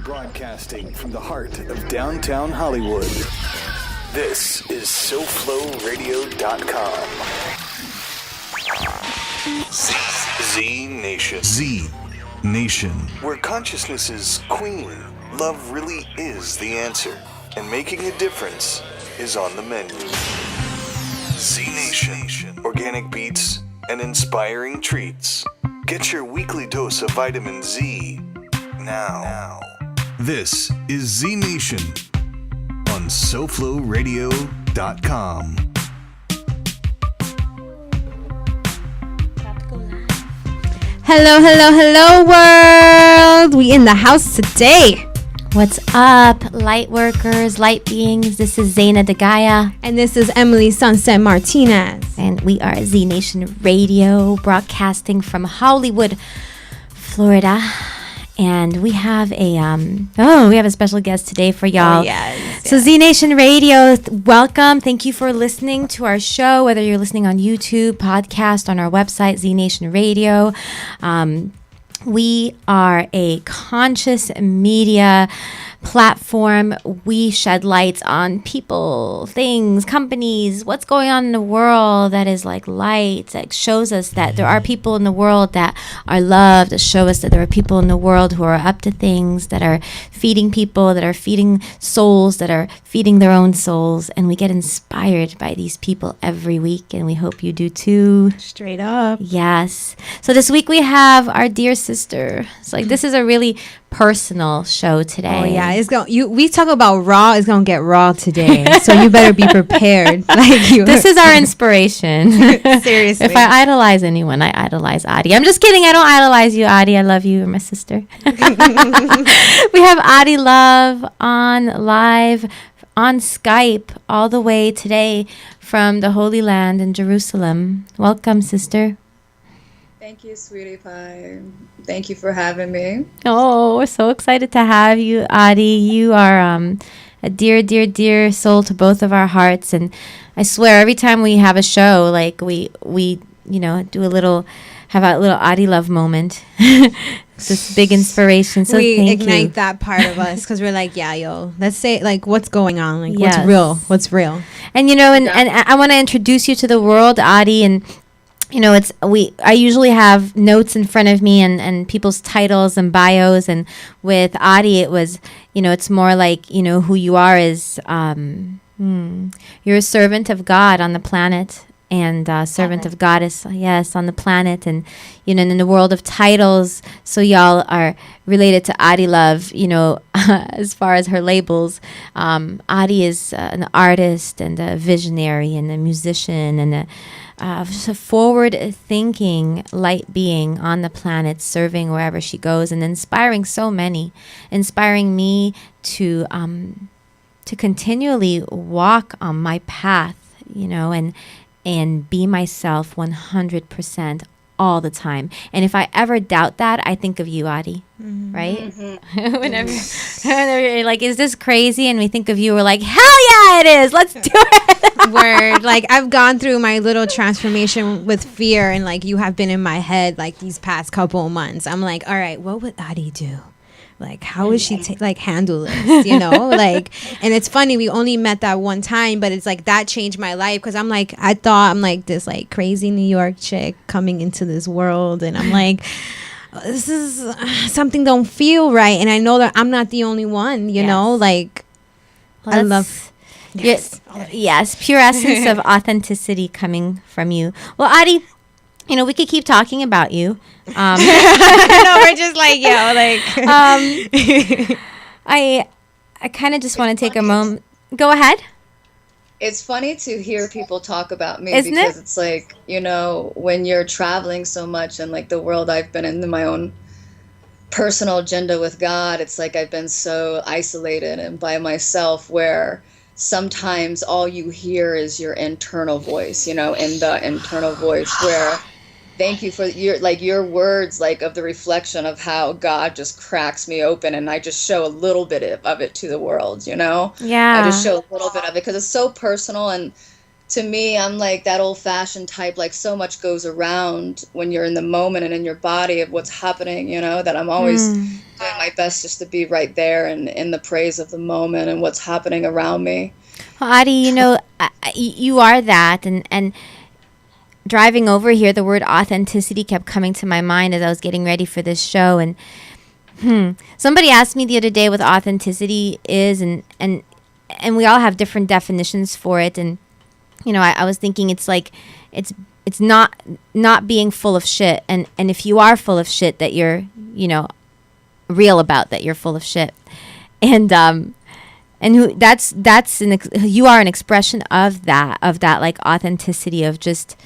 Broadcasting from the heart of downtown Hollywood. This is SoFloRadio.com. ZNation. ZNation. Where consciousness is queen, love really is the answer. And making a difference is on the menu. ZNation. Organic beats and inspiring treats. Get your weekly dose of vitamin Z now. This is ZNation on SoFloRadio.com. Hello, world! We in the house today. What's up, light workers, light beings? This is Zayna the Gaia. And this is Emily Sunset Martinez. And we are ZNationRadio, broadcasting from Hollywood, Florida. And we have a special guest today for y'all. Oh, yes. So ZNationRadio, welcome. Thank you for listening to our show, whether you're listening on YouTube, podcast, on our website, ZNationRadio. We are a conscious media platform. We shed lights on people, things, companies, what's going on in the world that is like light, that shows us that there are people in the world that are loved, that show us that there are people in the world who are up to things, that are feeding people, that are feeding souls, that are feeding their own souls. And we get inspired by these people every week, and we hope you do too. Straight up. Yes. So this week we have our dear sister. It's like this is a really personal show today. Oh yeah, we talk about raw. It's gonna get raw today, so you better be prepared. This is our inspiration. Seriously. If I idolize anyone, I idolize Adi. I'm just kidding. I don't idolize you, Adi. I love you. You're my sister. We have Adi Love on live on Skype all the way today from the Holy Land in Jerusalem. Welcome, sister. Thank you, sweetie pie. Thank you for having me. Oh, we're so excited to have you, Adi. You are a dear, dear, dear soul to both of our hearts. And I swear, every time we have a show, like we have a little Adi love moment. It's this big inspiration. So we thank ignite you. that part of us because we're like, yeah, yo, let's say like what's going on, like Yes. what's real. And and I want to introduce you to the world, Adi, and I usually have notes in front of me and people's titles and bios, and with Adi it was, it's more like, who you are is you're a servant of God on the planet, and servant of Goddess, yes, on the planet, and in the world of titles, so y'all are related to Adi Love, as far as her labels. Adi is an artist and a visionary and a musician and a forward-thinking light being on the planet, serving wherever she goes and inspiring so many, inspiring me to continually walk on my path, and be myself 100% all the time. And if I ever doubt that, I think of you, Adi, right? Mm-hmm. whenever you're like, is this crazy? And we think of you, we're like, hell yeah, it is. Let's do it. Word. Like, I've gone through my little transformation with fear, and like you have been in my head like these past couple of months. I'm like, all right, what would Adi do? Like, how would she handle this, like, and it's funny, we only met that one time, but it's like that changed my life, because I thought I'm like this like crazy New York chick coming into this world, and I'm like, this is something don't feel right, and I know that I'm not the only one, like, well, I love yes, pure essence of authenticity coming from you. Well, Adi, we could keep talking about you. No, we're just like, I kind of just want to take a moment. Go ahead. It's funny to hear people talk about me, Isn't because it? it's like, when you're traveling so much and like the world I've been in my own personal agenda with God, it's like I've been so isolated and by myself, where sometimes all you hear is your internal voice, in the internal voice, where thank you for your words, like of the reflection of how God just cracks me open, and I just show a little bit of it to the world, Yeah. I just show a little bit of it because it's so personal, and to me, I'm like that old-fashioned type, like so much goes around when you're in the moment and in your body of what's happening, that I'm always doing my best just to be right there and in the praise of the moment and what's happening around me. Well, Adi, you are that, and driving over here, the word authenticity kept coming to my mind as I was getting ready for this show. And somebody asked me the other day what authenticity is, and we all have different definitions for it. And I was thinking it's like it's not being full of shit, and if you are full of shit, that you're real about that you're full of shit, and you are an expression of that like authenticity of just.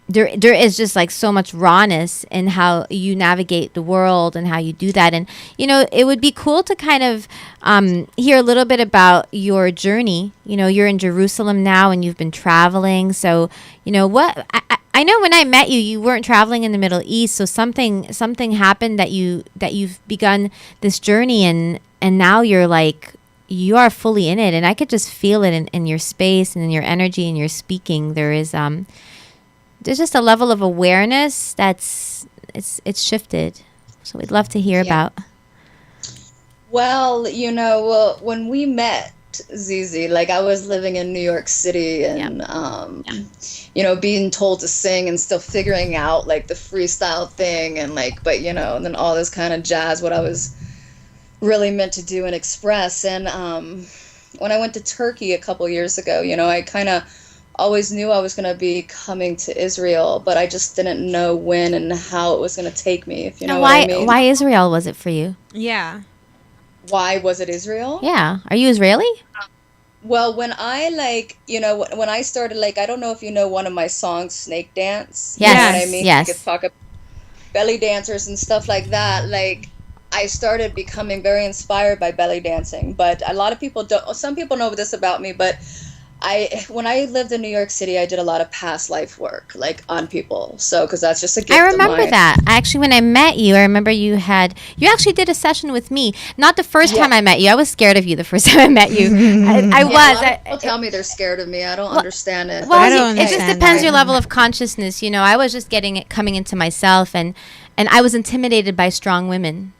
There is just like so much rawness in how you navigate the world and how you do that. And, it would be cool to kind of hear a little bit about your journey. You're in Jerusalem now and you've been traveling. So, what I know when I met you, you weren't traveling in the Middle East. So something happened that you've begun this journey and now you're like, you are fully in it. And I could just feel it in your space and in your energy and your speaking. There's just a level of awareness it's shifted. So we'd love to hear about. Well, when we met, Zizi, like I was living in New York City and, being told to sing and still figuring out like the freestyle thing and and then all this kind of jazz, what I was really meant to do and express. And when I went to Turkey a couple years ago, I kind of always knew I was going to be coming to Israel, but I just didn't know when and how it was going to take me, if you know what I mean. Why Israel was it for you? Yeah. Why was it Israel? Yeah. Are you Israeli? Well, when I when I started, I don't know if you know one of my songs, Snake Dance. Yes. You know what I mean? Yes. You could talk about belly dancers and stuff like that. I started becoming very inspired by belly dancing, but a lot of people don't. Some people know this about me, but when I lived in New York City, I did a lot of past life work, on people. So, because that's just a gift I remember of mine. that. Actually, when I met you, I remember you actually did a session with me. Not the first time I met you. I was scared of you the first time I met you. I was. A lot of people tell me they're scared of me. I don't understand it. Well, it just depends your level of consciousness. I was just coming into myself, and I was intimidated by strong women.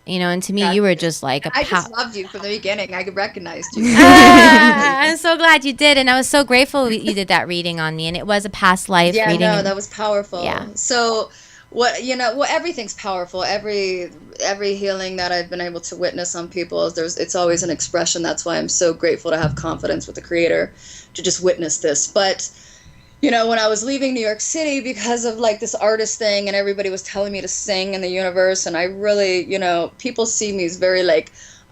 And to me, you were just like I just loved you from the beginning. I recognized you. I'm so glad you did, and I was so grateful you did that reading on me, and it was a past life reading. Yeah, no, that was powerful. Yeah. So, everything's powerful. Every healing that I've been able to witness on people, it's always an expression. That's why I'm so grateful to have confidence with the Creator to just witness this. But when I was leaving New York City because of this artist thing and everybody was telling me to sing in the universe, and I really, people see me as very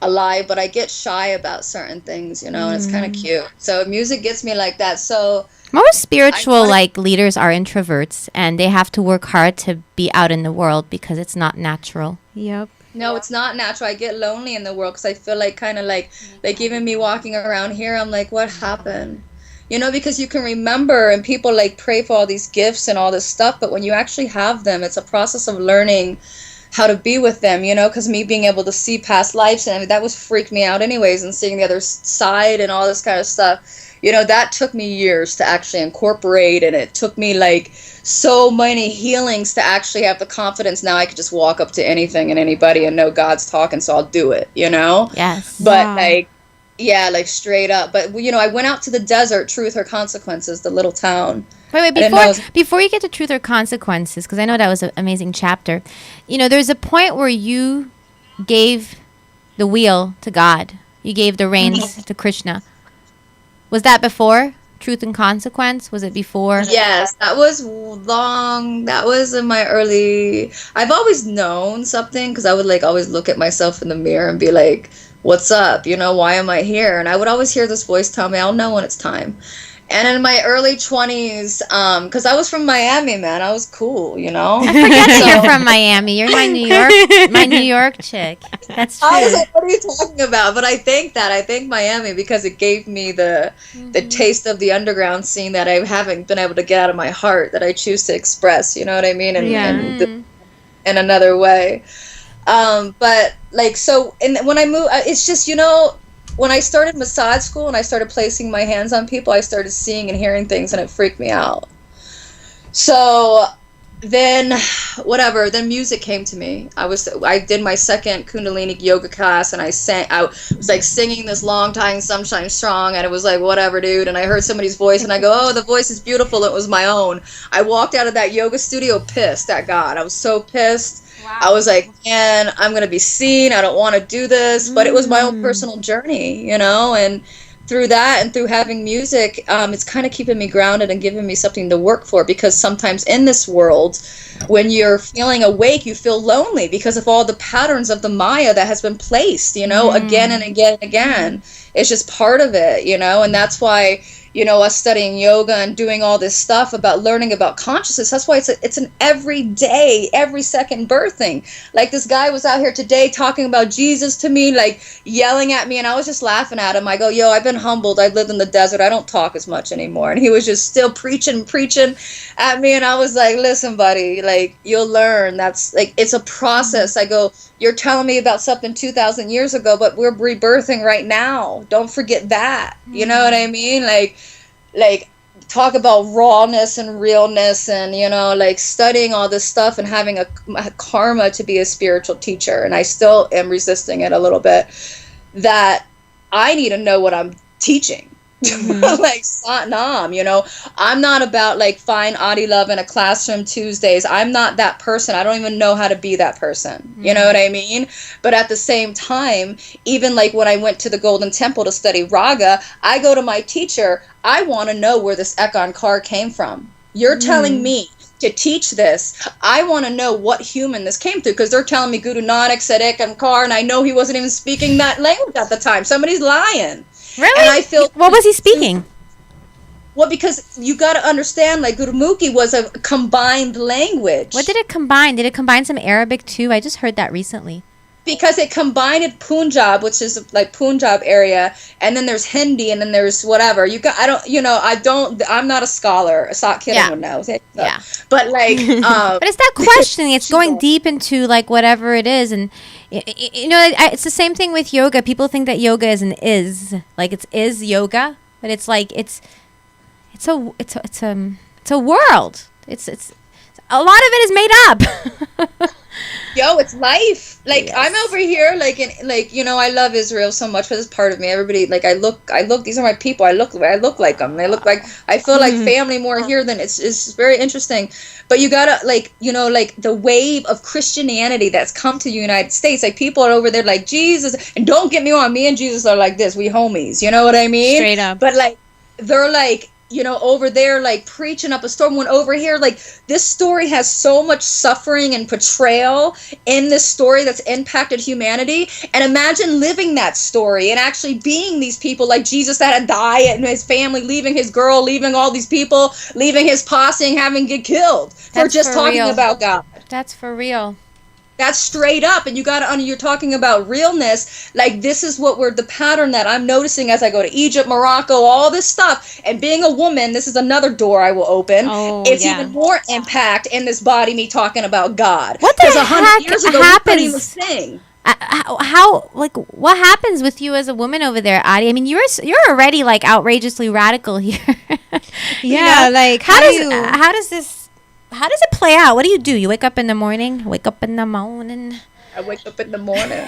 alive, but I get shy about certain things, and it's kind of cute. So music gets me like that. So most spiritual leaders are introverts, and they have to work hard to be out in the world because it's not natural. Yep. No, it's not natural. I get lonely in the world because I feel like even me walking around here, I'm like, what happened? Because you can remember and people pray for all these gifts and all this stuff, but when you actually have them, it's a process of learning how to be with them, because me being able to see past lives, and that was freaked me out anyways, and seeing the other side and all this kind of stuff, that took me years to actually incorporate, and it took me so many healings to actually have the confidence now I could just walk up to anything and anybody and know God's talking, so I'll do it, Yes. But wow. Yeah, straight up. But, I went out to the desert, Truth or Consequences, the little town. Wait, before you get to Truth or Consequences, because I know that was an amazing chapter, there's a point where you gave the wheel to God. You gave the reins to Krishna. Was that before Truth and Consequence? Was it before? Yes, that was long. That was in my early... I've always known something, because I would always look at myself in the mirror and be like, what's up? Why am I here? And I would always hear this voice tell me, I'll know when it's time. And in my early 20s, because I was from Miami, man, I was cool, I forget that you're from Miami. You're my New York chick. That's true. I was like, what are you talking about? But I thank Miami because it gave me the taste of the underground scene that I haven't been able to get out of my heart, that I choose to express, you know what I mean? And in another way. But so, and when I moved, it's just, when I started massage school and I started placing my hands on people, I started seeing and hearing things, and it freaked me out. So then music came to me. I did my second Kundalini yoga class, and I was like singing this Long Time Sunshine Strong, and it was like, whatever, dude. And I heard somebody's voice, and I go, oh, the voice is beautiful. It was my own. I walked out of that yoga studio pissed at God. I was so pissed. Wow. I was like, man, I'm going to be seen. I don't want to do this. But it was my own personal journey, and through that and through having music, it's kind of keeping me grounded and giving me something to work for, because sometimes in this world, when you're feeling awake, you feel lonely because of all the patterns of the Maya that has been placed, again and again and again. It's just part of it, and that's why, us studying yoga and doing all this stuff about learning about consciousness, that's why it's an everyday, every second birthing. Like this guy was out here today talking about Jesus to me, like yelling at me, and I was just laughing at him. I go, yo, I've been humbled. I've lived in the desert. I don't talk as much anymore. And he was just still preaching at me, and I was like, listen, buddy, like, you'll learn. That's like, it's a process. I go, you're telling me about something 2,000 years ago, but we're rebirthing right now. Don't forget that. You know what I mean? Like talk about rawness and realness, and like studying all this stuff and having a karma to be a spiritual teacher. And I still am resisting it a little bit, that I need to know what I'm teaching. Like Satnam, I'm not about like find Adi love in a classroom Tuesdays. I'm not that person. I don't even know how to be that person. You know what I mean? But at the same time, even like when I went to the Golden Temple to study Raga, I go to my teacher. I want to know where this Ekon car came from. You're telling me to teach this. I want to know what human this came through, because they're telling me Guru Nanak said Ekon car, and I know he wasn't even speaking that language at the time. Somebody's lying. Really? And I feel, what was he speaking? Well, because you got to understand, like Gurumukhi was a combined language. What did it combine? Did it combine some Arabic too? I just heard that recently. Because it combined Punjab, which is like Punjab area, and then there's Hindi, and then there's whatever. I'm not a scholar. Sat Kiran would know. So. Yeah. But like, but it's that questioning. It's going deep into like whatever it is, and it's the same thing with yoga. People think that yoga is an is, like it's is yoga, but it's like it's a world. It's a lot of it is made up. Yo, it's life. Like, yes. I'm over here, I love Israel so much, but it's part of me. Everybody, like, I look, these are my people. I look like them. They look like, I feel like family more here than it's very interesting. But you gotta, like the wave of Christianity that's come to the United States, like, people are over there like, Jesus, and don't get me wrong, me and Jesus are like this, we homies, you know what I mean? Straight up. But, like, they're like, over there, like, preaching up a storm, when over here, like, this story has so much suffering and portrayal in this story that's impacted humanity. And imagine living that story and actually being these people like Jesus that had died, and his family, leaving his girl, leaving all these people, leaving his posse, and having get killed for just talking about God. That's for real. That's straight up. And you're talking about realness. Like, this is the pattern that I'm noticing as I go to Egypt, Morocco, all this stuff. And being a woman, this is another door I will open. It's even more impact in this body, me talking about God. What the heck 100 years ago, happens? Was thing. How, like, what happens with you as a woman over there, Adi? I mean, you're already, like, outrageously radical here. Yeah, like, how does it play out? What do? You wake up in the morning? Wake up in the morning. I wake up in the morning.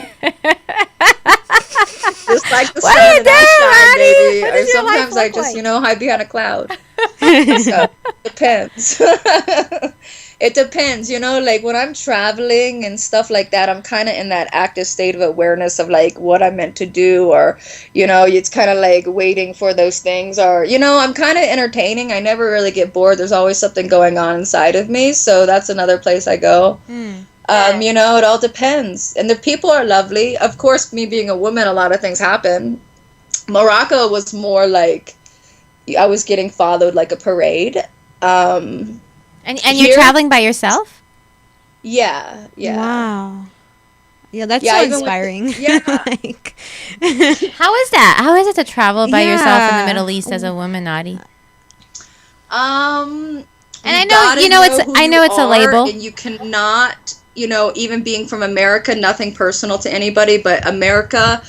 Just like the what sun and I shine, baby. What Or does your life sometimes I look just, like? hide behind a cloud. So, it depends. It depends, like, when I'm traveling and stuff like that, I'm kind of in that active state of awareness of, like, what I'm meant to do, or, it's kind of like waiting for those things, or, I'm kind of entertaining. I never really get bored. There's always something going on inside of me, so that's another place I go. It all depends. And the people are lovely. Of course, me being a woman, a lot of things happen. Morocco was more like I was getting followed like a parade. And you're traveling by yourself? Yeah. Wow. Yeah, that's so inspiring. Like, how is that? How is it to travel by yourself in the Middle East as a woman, Adi? And I know, it's a label. And you cannot, even being from America, nothing personal to anybody, but America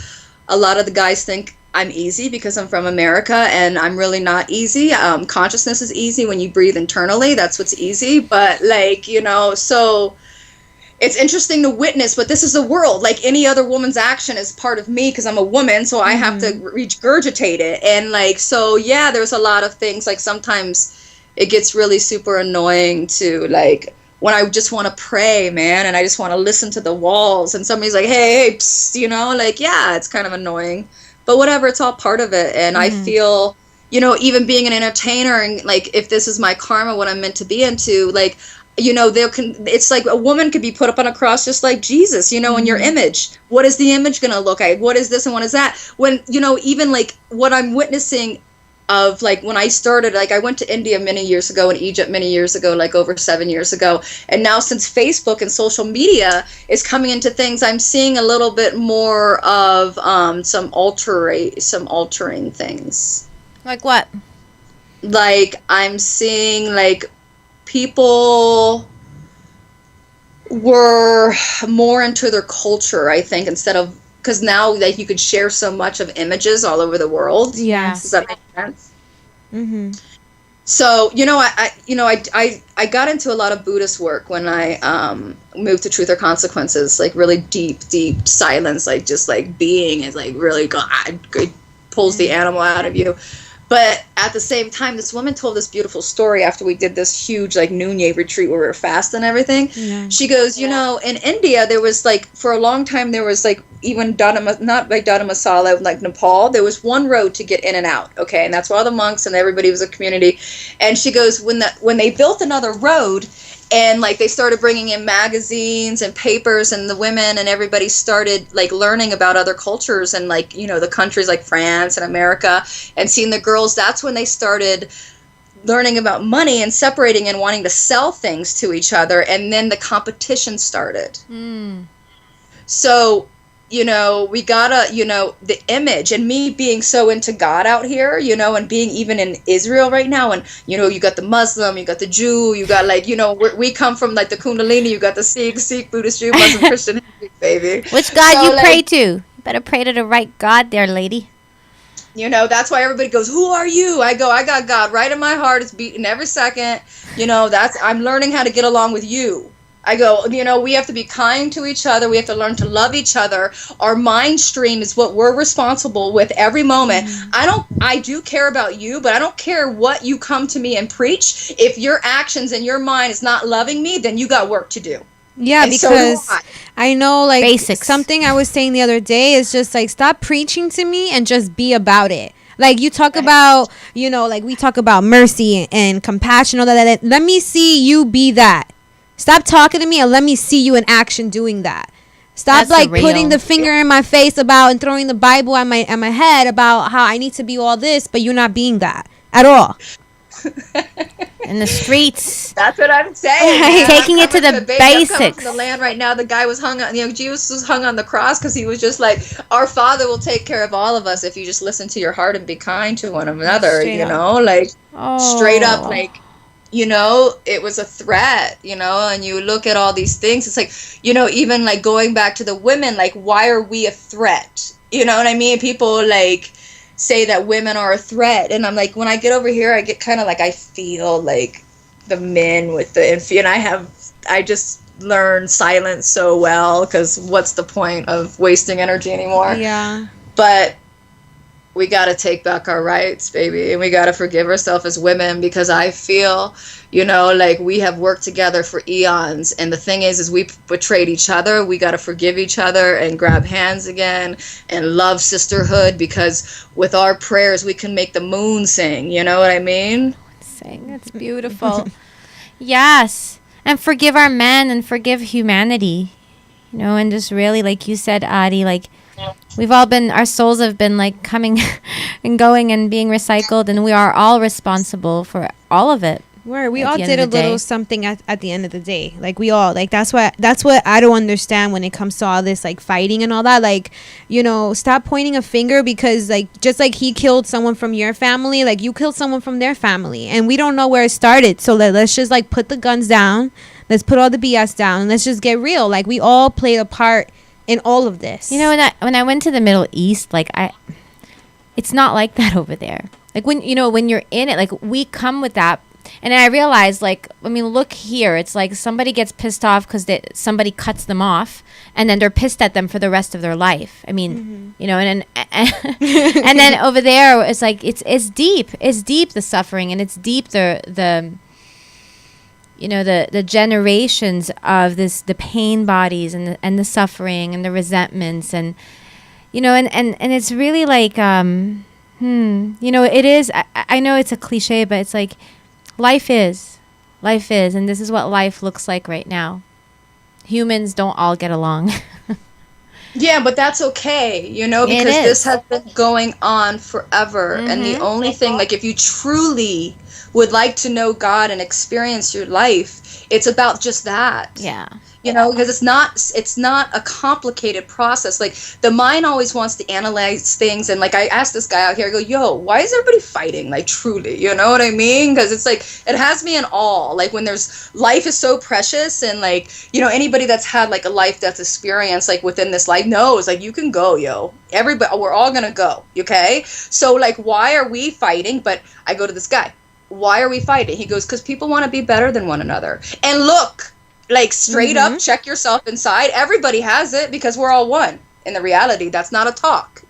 a lot of the guys think I'm easy because I'm from America, and I'm really not easy. Consciousness is easy when you breathe internally. That's what's easy. But like, you know, so it's interesting to witness, but this is the world. Like any other woman's action is part of me because I'm a woman, so I have to regurgitate it. And like, so yeah, there's a lot of things. Like sometimes it gets really super annoying to like, when I just want to pray, man, and I just want to listen to the walls, and somebody's like, hey, psst, you know, like, yeah, it's kind of annoying. But whatever, it's all part of it. And I feel, you know, even being an entertainer, and like, if this is my karma, what I'm meant to be into, like, you know, it's like a woman could be put up on a cross just like Jesus, you know, in your image. What is the image going to look like? What is this and what is that? When, you know, even like what I'm witnessing of like when I started, like I went to India many years ago and Egypt many years ago, like over 7 years ago. And now since Facebook and social media is coming into things, I'm seeing a little bit more of some altering things. Like what? Like I'm seeing like people were more into their culture, I think, instead of, because now like you could share so much of images all over the world. Yes. Does that make sense? So, you know, I got into a lot of Buddhist work when I moved to Truth or Consequences, like really deep silence, like just like being is like really God pulls the animal out of you. But at the same time, this woman told this beautiful story after we did this huge like Noonye retreat where we were fasting and everything. Yeah. She goes, you know, in India, there was like, for a long time, there was like even not like Masala, like Nepal, there was one road to get in and out. Okay. And that's where all the monks and everybody was a community. And she goes, when they built another road, and like they started bringing in magazines and papers, and the women and everybody started like learning about other cultures and like, you know, the countries like France and America, and seeing the girls, that's when they started learning about money and separating and wanting to sell things to each other. And then the competition started. So, you know, we gotta, you know, the image, and me being so into God out here, you know, and being even in Israel right now, and, you know, you got the Muslim, you got the Jew, you got like, you know, we come from like the Kundalini, you got the Sikh, Buddhist, Jew, Muslim, Christian, baby. Which God you pray to? You better pray to the right God there, lady. You know, that's why everybody goes, who are you? I go, I got God right in my heart. It's beating every second. You know, I'm learning how to get along with you. I go, you know, we have to be kind to each other. We have to learn to love each other. Our mind stream is what we're responsible with every moment. I do care about you, but I don't care what you come to me and preach. If your actions and your mind is not loving me, then you got work to do. Yeah, and because so I know, like, basics. Something I was saying the other day is just like, stop preaching to me and just be about it. Like, you talk about, you know, like we talk about mercy and compassion, all that. Let me see you be that. Stop talking to me and let me see you in action doing that. Stop like putting the finger in my face about and throwing the Bible at my head about how I need to be all this, but you're not being that at all. In the streets. That's what I'm saying. Taking it to the basics. The land right now, the guy was hung on, you know, Jesus was hung on the cross because he was just like, our Father will take care of all of us if you just listen to your heart and be kind to one another, straight up, like, you know, it was a threat, you know, and you look at all these things, it's like, you know, even like going back to the women, like, why are we a threat? You know what I mean? People like say that women are a threat, and I'm like, when I get over here, I get kind of like, I feel like the men with the, and I just learned silence so well, because what's the point of wasting energy anymore? Yeah. But we got to take back our rights, baby. And we got to forgive ourselves as women, because I feel, you know, like we have worked together for eons. And the thing is we betrayed each other. We got to forgive each other and grab hands again and love sisterhood, because with our prayers, we can make the moon sing. You know what I mean? Sing. It's beautiful. Yes. And forgive our men and forgive humanity, you know, and just really, like you said, Adi, like, we've all been, our souls have been like coming and going and being recycled, and we are all responsible for all of it. We all did a little something at the end of the day. Like, we all, like, that's what I don't understand when it comes to all this, like, fighting and all that. Like, you know, stop pointing a finger, because, like, just like he killed someone from your family, like, you killed someone from their family, and we don't know where it started. So let's just, like, put the guns down. Let's put all the BS down, and let's just get real. Like, we all played a part in all of this. You know, when I went to the Middle East, like it's not like that over there. Like when you're in it, like we come with that. And I realized, like, I mean, look here. It's like somebody gets pissed off because somebody cuts them off, and then they're pissed at them for the rest of their life. I mean, you know, and then over there, it's like it's deep. It's deep, the suffering, and it's deep the generations of the pain bodies and the suffering and the resentments and and it's really like it is. I know it's a cliche, but it's like. Life is, and this is what life looks like right now. Humans don't all get along. Yeah, but that's okay, because this has been going on forever. And the only thing, like, if you truly would like to know God and experience your life, it's about just that. Yeah. Because it's not a complicated process. Like, the mind always wants to analyze things. And, like, I asked this guy out here, I go, yo, why is everybody fighting? Like, truly, you know what I mean? Because it's like, it has me in awe. Like, when life is so precious and, like, anybody that's had, like, a life-death experience, like, within this life knows, like, you can go, yo. Everybody, we're all going to go, okay? So, like, why are we fighting? But I go to this guy. Why are we fighting? He goes, because people want to be better than one another. And look. Like, straight up, check yourself inside. Everybody has it because we're all one. In the reality, that's not a talk,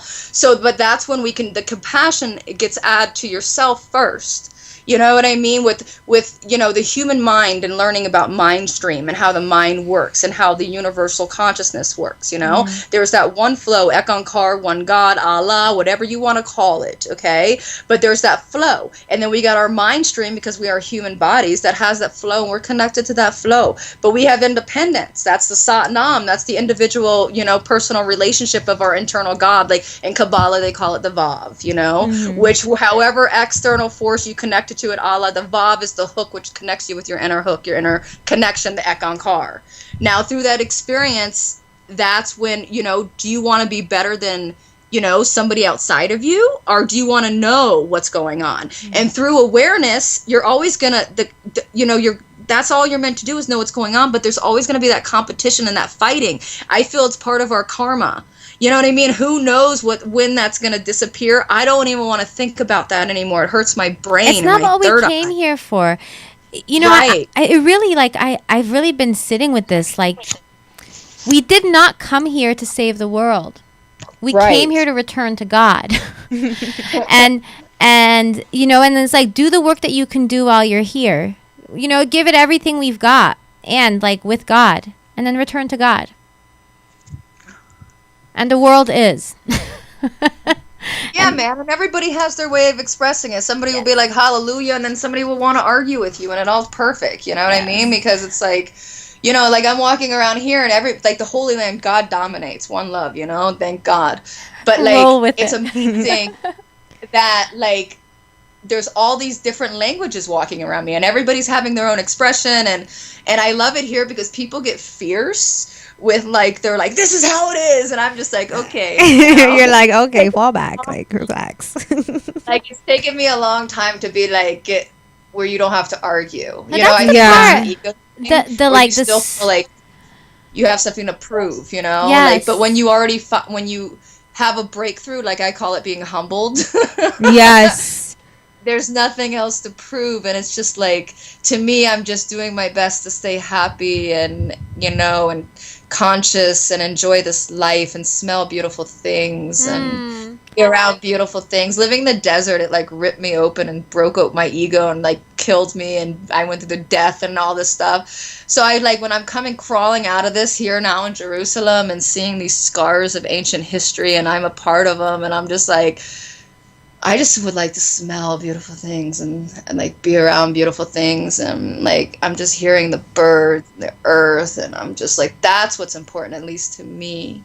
So, but that's when the compassion gets added to yourself first. You know what I mean? With the human mind and learning about mind stream and how the mind works and how the universal consciousness works, There's that one flow, Ekankar, one God, Allah, whatever you want to call it, okay? But there's that flow. And then we got our mind stream because we are human bodies that has that flow and we're connected to that flow. But we have independence. That's the Satnam. That's the individual, personal relationship of our internal God. Like in Kabbalah, they call it the Vav, which however external force you connect to it, Allah, the Vav is the hook which connects you with your inner hook, your inner connection, the Ekankar. Now, through that experience, that's when, do you want to be better than, somebody outside of you? Or do you want to know what's going on? And through awareness, you're always going to, that's all you're meant to do is know what's going on, but there's always going to be that competition and that fighting. I feel it's part of our karma. You know what I mean? Who knows when that's going to disappear? I don't even want to think about that anymore. It hurts my brain. It's not what we came here for. Right. I really, like, I've really been sitting with this. Like, we did not come here to save the world. We came here to return to God. and it's like, do the work that you can do while you're here. Give it everything we've got and, like, with God. And then return to God. And the world is. Yeah, man. And everybody has their way of expressing it. Somebody will be like, hallelujah, and then somebody will want to argue with you, and it all's perfect. You know what I mean? Because it's like, like I'm walking around here, and the Holy Land, God dominates. One love, thank God. But, like, it's amazing that, like, there's all these different languages walking around me, and everybody's having their own expression, and I love it here because people get fierce with, like, they're like, this is how it is, and I'm just like, okay. You're like, okay, fall back, like, relax. Like, it's taken me a long time to be like, where you don't have to argue. Still feel like you have something to prove, Yes. Like, but when you already when you have a breakthrough, like I call it being humbled. Yes. There's nothing else to prove, and it's just like, to me, I'm just doing my best to stay happy and and conscious and enjoy this life and smell beautiful things and be around beautiful things. Living in the desert, it like ripped me open and broke out my ego and like killed me, and I went through the death and all this stuff. So I like, when I'm crawling out of this here now in Jerusalem and seeing these scars of ancient history, and I'm a part of them, and I'm just like, I just would like to smell beautiful things and like be around beautiful things, and like I'm just hearing the birds, the earth, and I'm just like, that's what's important, at least to me.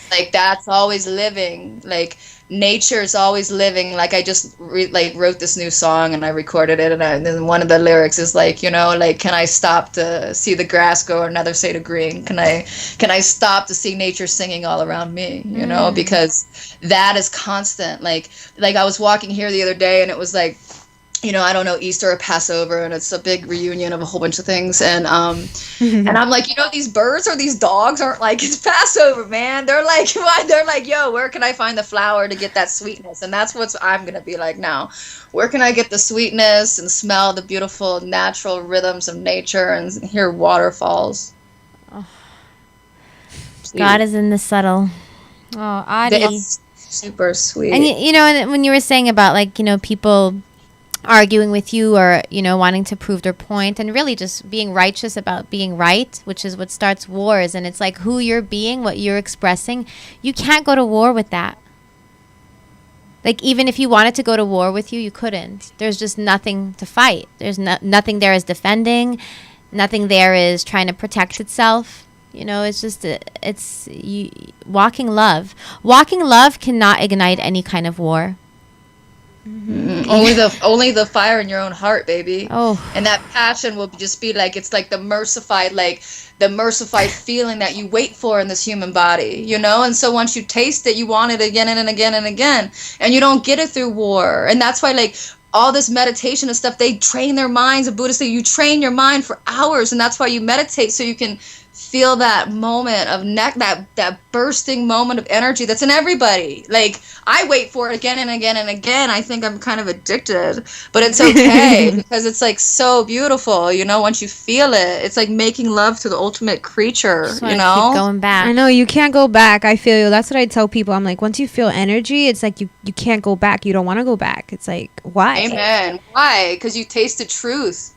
Like, that's always living. Like, nature is always living. Like, I just wrote this new song and I recorded it, and then one of the lyrics is like, like, can I stop to see the grass grow or another shade of green? Can I stop to see nature singing all around me? Because that is constant. Like I was walking here the other day, and it was like, I don't know, Easter or Passover, and it's a big reunion of a whole bunch of things. And and I'm like, these birds or these dogs aren't like, it's Passover, man. They're like, why? They're like, yo, where can I find the flour to get that sweetness? And that's what I'm gonna be like now. Where can I get the sweetness and smell the beautiful natural rhythms of nature and hear waterfalls? God is in the subtle. Oh, Adi. It's super sweet. And and when you were saying about like, people arguing with you or, wanting to prove their point and really just being righteous about being right, which is what starts wars. And it's like who you're being, what you're expressing. You can't go to war with that. Like, even if you wanted to go to war with you couldn't. There's just nothing to fight. There's nothing there is defending. Nothing there is trying to protect itself. It's just, walking love. Walking love cannot ignite any kind of war. Mm-hmm. Only the fire in your own heart, baby. Oh. And that passion will just be like, it's like the mercified feeling that you wait for in this human body, and so once you taste it, you want it again and again and again, and you don't get it through war. And that's why, like, all this meditation and stuff, they train their minds. Buddhists say you train your mind for hours, and that's why you meditate, so you can feel that moment of that bursting moment of energy that's in everybody. Like, I wait for it again and again and again. I think I'm kind of addicted, but it's okay because it's like so beautiful, once you feel it. It's like making love to the ultimate creature, Keep going back. I know, you can't go back. I feel you. That's what I tell people. I'm like, once you feel energy, it's like you can't go back. You don't want to go back. It's like, why? Amen. Why? Because you tasted truth.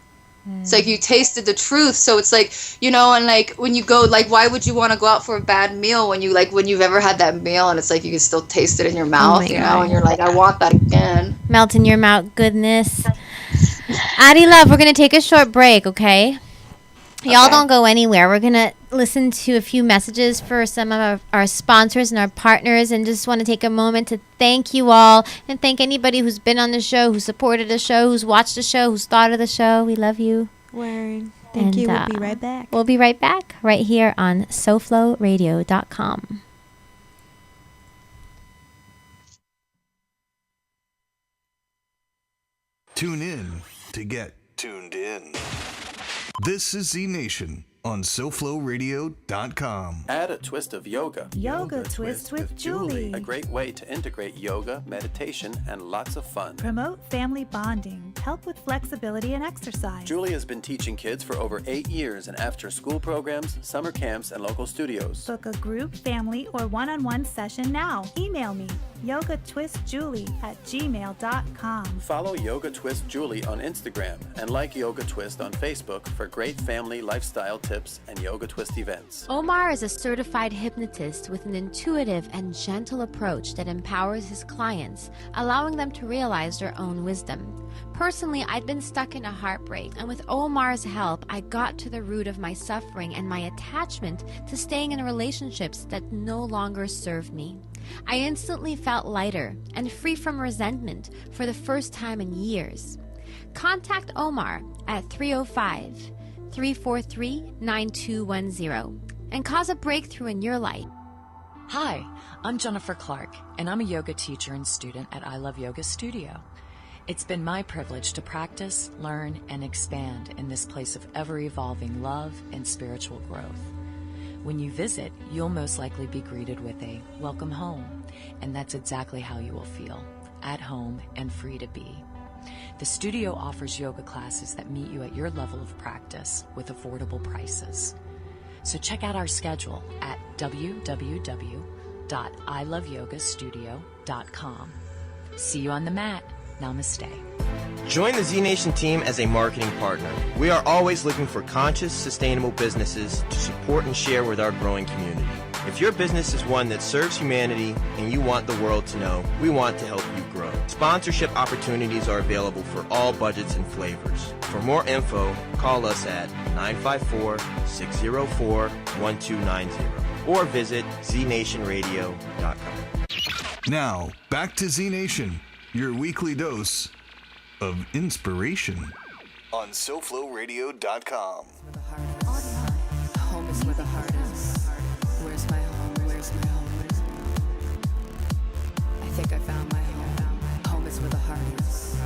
It's like you tasted the truth. So it's like, and like when you go, like, why would you want to go out for a bad meal when you've ever had that meal and it's like you can still taste it in your mouth, and you're like, I want that again. Melt in your mouth goodness. Adi love, we're going to take a short break, okay? Y'all don't go anywhere. We're going to listen to a few messages for some of our sponsors and our partners, and just want to take a moment to thank you all and thank anybody who's been on the show, who supported the show, who's watched the show, who's thought of the show. We love you. Word. Thank you. We'll be right back. We'll be right back right here on SoFloRadio.com. Tune in to get tuned in. This is ZNation on SoFloRadio.com. Add a twist of yoga. Yoga Twist with Julie. A great way to integrate yoga, meditation, and lots of fun. Promote family bonding. Help with flexibility and exercise. Julie has been teaching kids for over 8 years in after-school programs, summer camps, and local studios. Book a group, family, or one-on-one session now. Email me, yogatwistjulie@gmail.com. Follow Yoga Twist Julie on Instagram and like Yoga Twist on Facebook for great family lifestyle tips and Yoga Twist events. Omar is a certified hypnotist with an intuitive and gentle approach that empowers his clients, allowing them to realize their own wisdom. Personally, I'd been stuck in a heartbreak, and with Omar's help, I got to the root of my suffering and my attachment to staying in relationships that no longer served me. I instantly felt lighter and free from resentment for the first time in years. Contact Omar at 305-343-9210 and cause a breakthrough in your life. Hi, I'm Jennifer Clark, and I'm a yoga teacher and student at I Love Yoga Studio. It's been my privilege to practice, learn, and expand in this place of ever-evolving love and spiritual growth. When you visit, you'll most likely be greeted with a welcome home, and that's exactly how you will feel, at home and free to be. The studio offers yoga classes that meet you at your level of practice with affordable prices. So check out our schedule at www.iloveyogastudio.com. See you on the mat. Namaste. Join the ZNation team as a marketing partner. We are always looking for conscious, sustainable businesses to support and share with our growing community. If your business is one that serves humanity and you want the world to know, we want to help you grow. Sponsorship opportunities are available for all budgets and flavors. For more info, call us at 954-604-1290 or visit ZNationRadio.com. Now, back to ZNation, your weekly dose of inspiration on SoFloRadio.com. Home is where the heart is. Where's my home? Where's my home? I think I found my home. Home is where the heart is.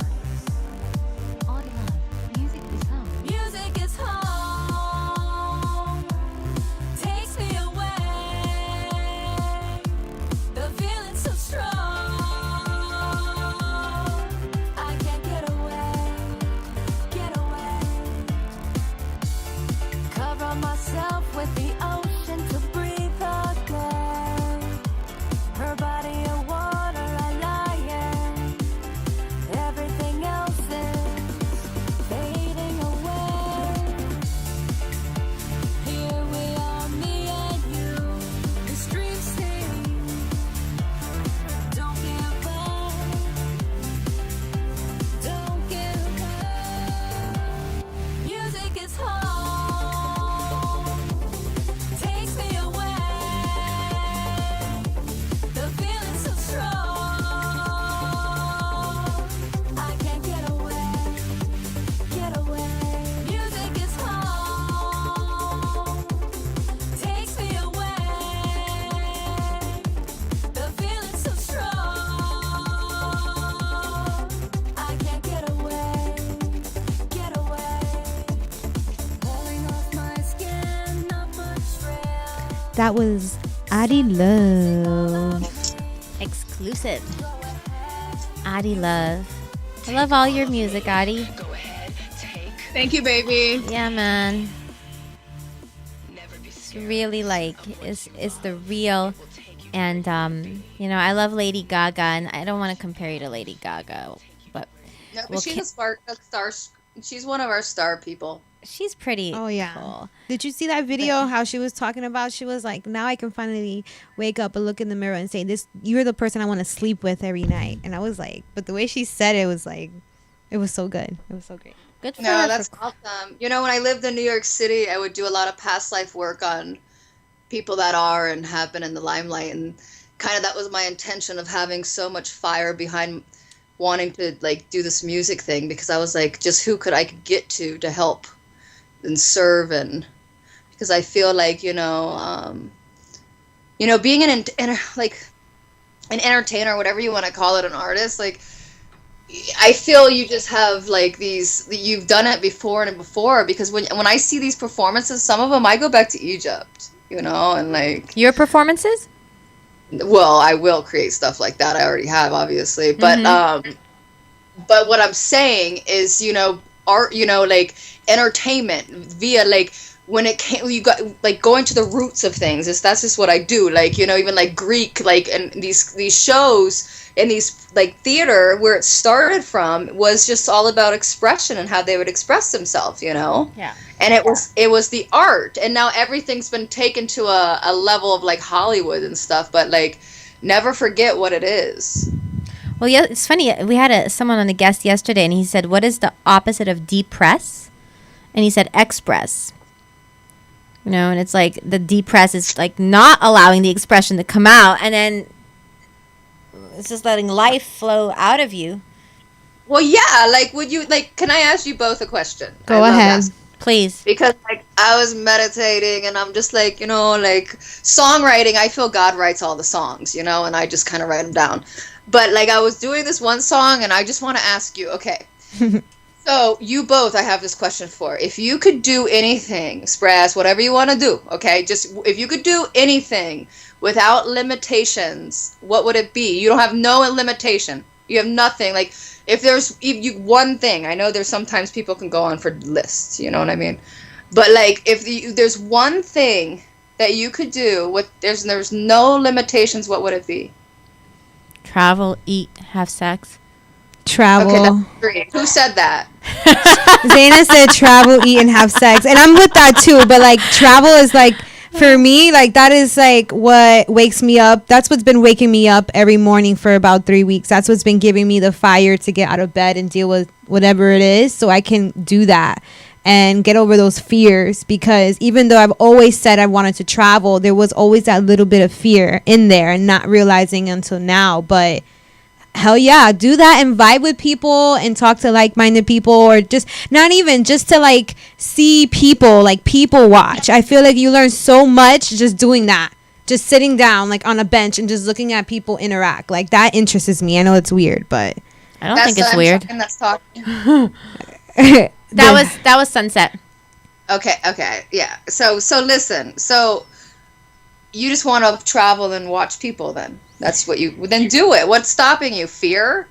That was Adi Love. Exclusive. Adi Love. I love all your music, Adi. Thank you, baby. Yeah, man. It's really like, it's the real. And, I love Lady Gaga, and I don't want to compare you to Lady Gaga, but... No, but she's a star. She's one of our star people. She's pretty cool. Did you see that video, how she was talking about, she was like, now I can finally wake up and look in the mirror and say, "This, you're the person I want to sleep with every night." And I was like, but the way she said it was like, it was so good. It was so great. Good for No, her. that's awesome. When I lived in New York City, I would do a lot of past life work on people that are and have been in the limelight. And kind of that was my intention of having so much fire behind wanting to like do this music thing, because I was like, just who could I get to help and serve, and because I feel like being an entertainer, whatever you want to call it, an artist, like I feel you just have like you've done it before and before, because when I see these performances, some of them I go back to Egypt, and like your performances. Well, I will create stuff like that. I already have, obviously, but but what I'm saying is, art, like entertainment via like when it came, you got like going to the roots of things. That's just what I do. Like even like Greek, like, and these shows and these like theater where it started from was just all about expression and how they would express themselves. Yeah. And it was the art, and now everything's been taken to a level of like Hollywood and stuff. But like, never forget what it is. Well, yeah, it's funny. We had someone on the guest yesterday, and he said, "What is the opposite of depress?" And he said, "Express." And it's like the depress is like not allowing the expression to come out, and then it's just letting life flow out of you. Well, yeah. Like, would you like? Can I ask you both a question? Go ahead, please. Because like I was meditating, and I'm just like, like songwriting. I feel God writes all the songs, and I just kind of write them down. But like I was doing this one song, and I just want to ask you, okay. So you both, I have this question for. If you could do anything, express whatever you want to do, okay? Just if you could do anything without limitations, what would it be? You don't have no limitation. You have nothing. Like if you one thing, I know there's sometimes people can go on for lists, you know what I mean? But like if there's one thing that you could do with there's no limitations, what would it be? Travel, eat, have sex. Travel. Okay, that's 3. Who said that? Zayna said travel, eat, and have sex. And I'm with that too. But like travel is like, for me, like that is like what wakes me up. That's what's been waking me up every morning for about 3 weeks. That's what's been giving me the fire to get out of bed and deal with whatever it is, so I can do that and get over those fears. Because even though I've always said I wanted to travel, there was always that little bit of fear in there and not realizing until now. But hell yeah, do that and vibe with people and talk to like-minded people, or just not even just to like see people, like people watch. I feel like you learn so much just doing that, just sitting down like on a bench and just looking at people interact. Like that interests me. I know it's weird, but I don't think it's weird. That's talking. That was Sunset. Okay, yeah. So listen. So you just want to travel and watch people then? That's what then do it. What's stopping you? Fear?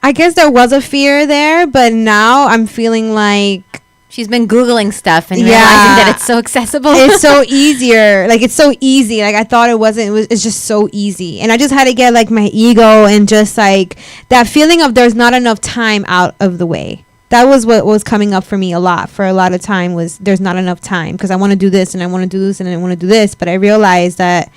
I guess there was a fear there, but now I'm feeling like she's been Googling stuff and realizing that it's so accessible. It's so easier. Like it's so easy. Like I thought it wasn't. It's just so easy. And I just had to get like my ego and just like that feeling of there's not enough time out of the way. That was what was coming up for me a lot of time, was there's not enough time, because I want to do this and I want to do this and I want to do this. But I realized that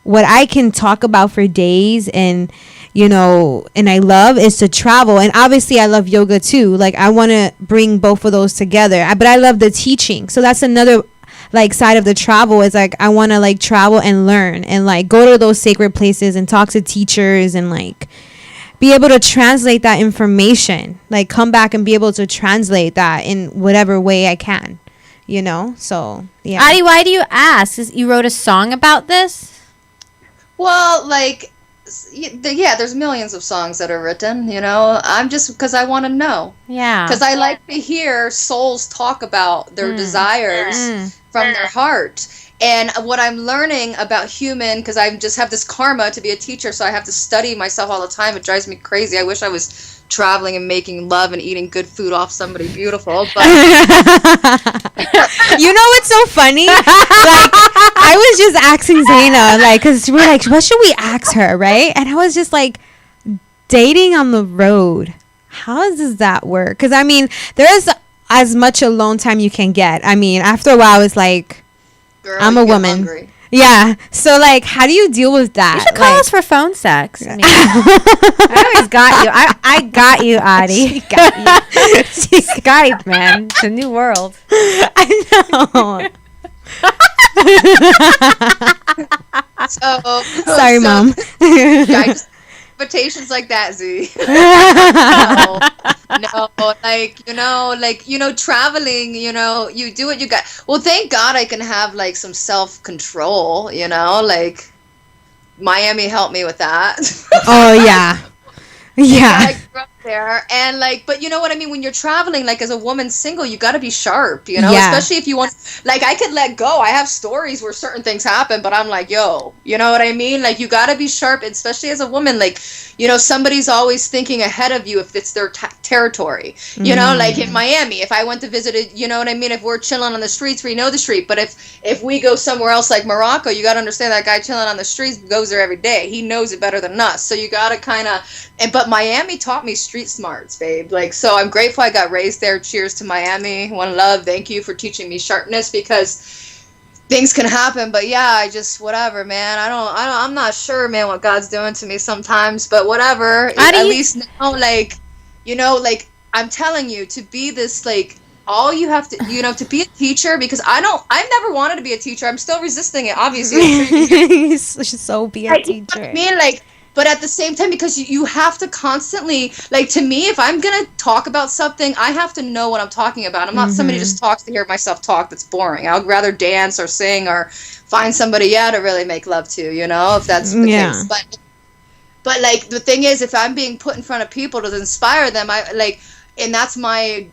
what I can talk about for days and I love is to travel. And obviously I love yoga too. Like I want to bring both of those together, but I love the teaching. So that's another like side of the travel, is like I want to like travel and learn and like go to those sacred places and talk to teachers and like be able to translate that information, like come back and be able to translate that in whatever way I can, so yeah. Adi, why do you ask? You wrote a song about this? Well, like, yeah, there's millions of songs that are written, I'm just, because I want to know. Yeah. Because I like to hear souls talk about their desires from their heart. And what I'm learning about human, because I just have this karma to be a teacher, so I have to study myself all the time. It drives me crazy. I wish I was traveling and making love and eating good food off somebody beautiful. But you know what's so funny? Like, I was just asking Zayna, like, because we're like, what should we ask her, right? And I was just like, dating on the road. How does that work? Because, I mean, there's as much alone time you can get. I mean, after a while, it's like, girl, I'm a woman. Hungry. Yeah. So, like, how do you deal with that? You should call us for phone sex. I, mean, I always got you. I got you, Adi. She got you. Skype, man. It's a new world. I know. Sorry, Mom. I just invitations like that, Z. no, like, traveling, you do what you got. Well, thank God I can have, like, some self-control, like, Miami helped me with that. Oh, yeah. Yeah. I grew up there, and, like, but you know what I mean? When you're traveling, like, as a woman single, you got to be sharp, Yeah. especially if you want, like, I could let go. I have stories where certain things happen, but I'm like, yo, you know what I mean? Like, you got to be sharp, especially as a woman. Like, somebody's always thinking ahead of you if it's their territory. Like in Miami, if I went to visit it, you know what I mean? If we're chilling on the streets, we know the street. But if we go somewhere else like Morocco, you got to understand that guy chilling on the streets goes there every day. He knows it better than us. So you got to kind of, but Miami taught me street smarts, babe. Like, so I'm grateful I got raised there. Cheers to Miami. One love. Thank you for teaching me sharpness, because things can happen. But yeah, I just, whatever, man. I'm not sure, man, what God's doing to me sometimes, but whatever. At least now, like, like, I'm telling you, to be this, like, all you have to, to be a teacher, because I've never wanted to be a teacher. I'm still resisting it, obviously. You should so be a teacher. I mean, like, but at the same time, because you have to constantly, like, to me, if I'm going to talk about something, I have to know what I'm talking about. I'm not somebody who just talks to hear myself talk. That's boring. I would rather dance or sing or find somebody, to really make love to, if that's the case. But, like, the thing is, if I'm being put in front of people to inspire them, and that's my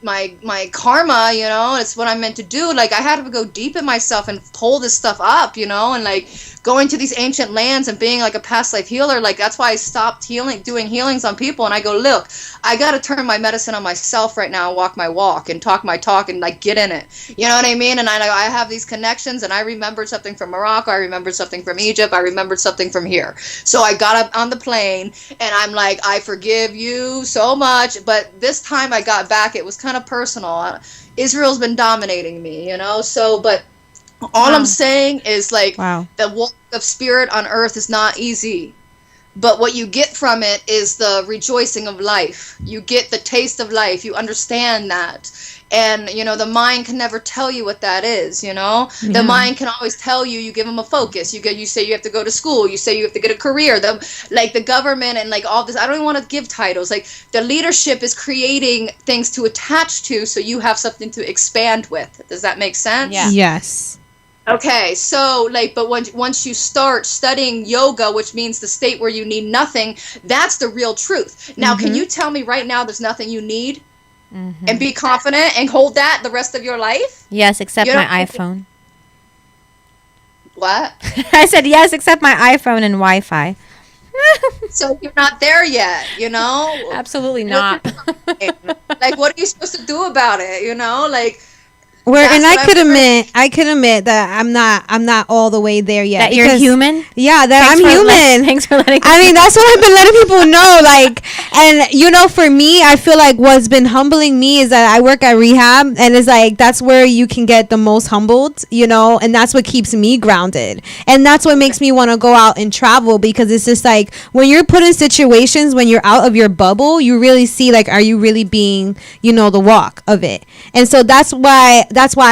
karma, it's what I'm meant to do. Like, I had to go deep in myself and pull this stuff up, and, like, going to these ancient lands and being, like, a past life healer. Like, that's why I stopped doing healings on people. And I go, look, I got to turn my medicine on myself right now and walk my walk and talk my talk and, like, get in it. You know what I mean? And I have these connections, and I remembered something from Morocco. I remembered something from Egypt. I remembered something from here. So I got up on the plane, and I'm like, I forgive you so much. But this time I got back, it was kind of personal. Israel's been dominating me, so, but all I'm saying is, like, the walk of spirit on earth is not easy, but what you get from it is the rejoicing of life. You get the taste of life. You understand that. And, the mind can never tell you what that is, The mind can always tell you, you give them a focus. You say you have to go to school. You say you have to get a career. The government and, like, all this, I don't even want to give titles. Like, the leadership is creating things to attach to so you have something to expand with. Does that make sense? Yeah. Yes. Okay, so, like, but once you start studying yoga, which means the state where you need nothing, that's the real truth. Now, can you tell me right now there's nothing you need? And be confident and hold that the rest of your life? Yes, except my iPhone. What? I said yes, except my iPhone and Wi-Fi. So you're not there yet, Absolutely not. Like, what are you supposed to do about it, Like, and I could admit that I'm not all the way there yet. That you're human? Yeah, that I'm human. Thanks for letting I mean, that's what I've been letting people know. Like, and for me, I feel like what's been humbling me is that I work at rehab, and it's like that's where you can get the most humbled, and that's what keeps me grounded, and that's what makes me want to go out and travel, because it's just like when you're put in situations when you're out of your bubble, you really see, like, are you really being, the walk of it, and so that's why